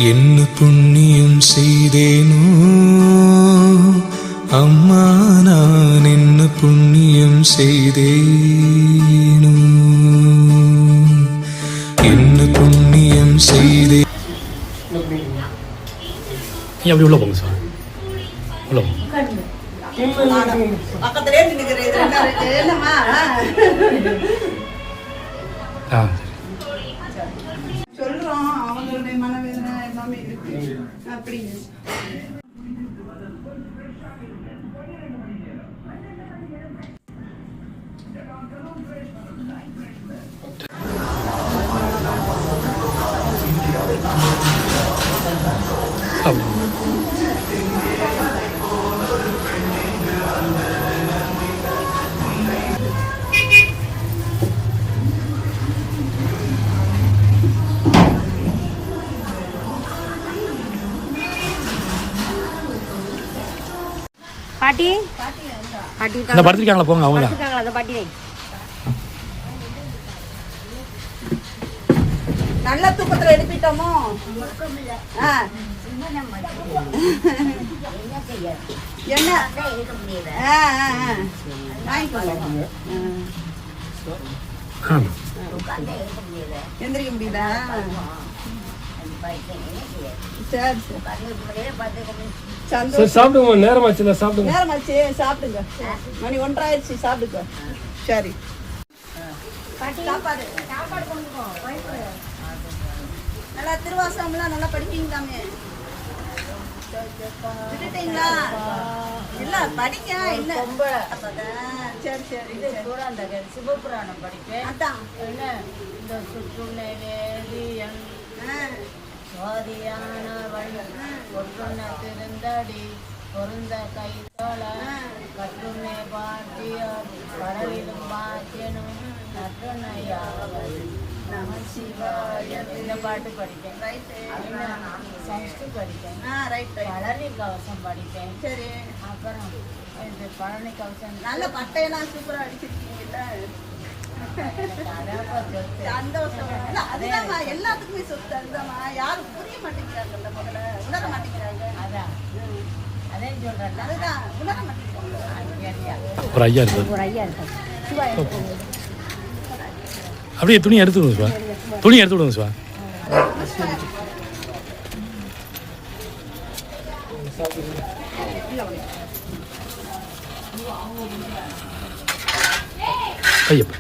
என்ன புண்ணியம் செய்தேனோ அம்மா, நான் என்ன புண்ணியம் செய்தேனோ, என்ன புண்ணியம் செய்தே. அப்படி உள்ள போங்க சார், உள்ள போங்க. பக்கத்திலே என்னம்மா சொல்றோம், அவங்களுடைய மனவேதனை எல்லாமே இருக்கு அப்படின்னு. பாட்டி பாட்டி இந்த படுத்துருக்காங்களா, போங்க அவங்க படுத்துருக்காங்களா அந்த பாட்டி. நல்ல தூக்கத்துல எழுப்பிட்டோமோ. என்ன எந்திரிக்க முடியுதா? சரி சந்தோஷம். சாப்பிடுங்க, நேரமாச்சு சாப்பிடுங்க. நேரமாச்சு சாப்பிடுங்க, மணி 1:30 ஆயிடுச்சு, சாப்பிடுங்க. சரி சாப்பாடு சாப்பாடு கொண்டு போ. நல்லா திருவாசகம்லாம் நல்லா படிப்பீங்களாமே, விட்டுட்டீங்களா? இல்ல படிக்க இல்ல. சரி சரி, அந்த சிவபுராணம் படிப்பேன். அதான் என்ன இந்த சுற்றுநெறியன் சுவாதியான ஒற்றுன திருந்தடி பொருந்த கை தோழ கற்றுனை பாட்டியார் கடலிலும் பாட்டியனும் நற்றுணையாவது நம சிவாய. இந்த பாட்டு படிப்பேன். சஷ்டி படிப்பேன். பழனி கவசம் படிப்பேன். சரி, அப்புறம் இந்த பழனி கவசம் நல்ல பட்டையெல்லாம் சூப்பரா அடிச்சிருக்கீங்கல்ல. சந்தோஷம். அதுதான் எல்லாத்துக்குமே சொத்து. அதுதான் யாரும் புரிய மாட்டேங்கிறாங்கல்ல, முதல்ல உணர மாட்டேங்கிறாங்க. அதான் அதே சொல்றேன். அதுதான் உணர மாட்டேங்கிறாங்க. ஒரு ஐயா இருக்கு, ஒரு ஐயா இருக்காரு. சிவா அப்படியே துணி எடுத்து விடுங்க சிவா, துணி எடுத்து விடுங்க சிவா. ஐயப்பா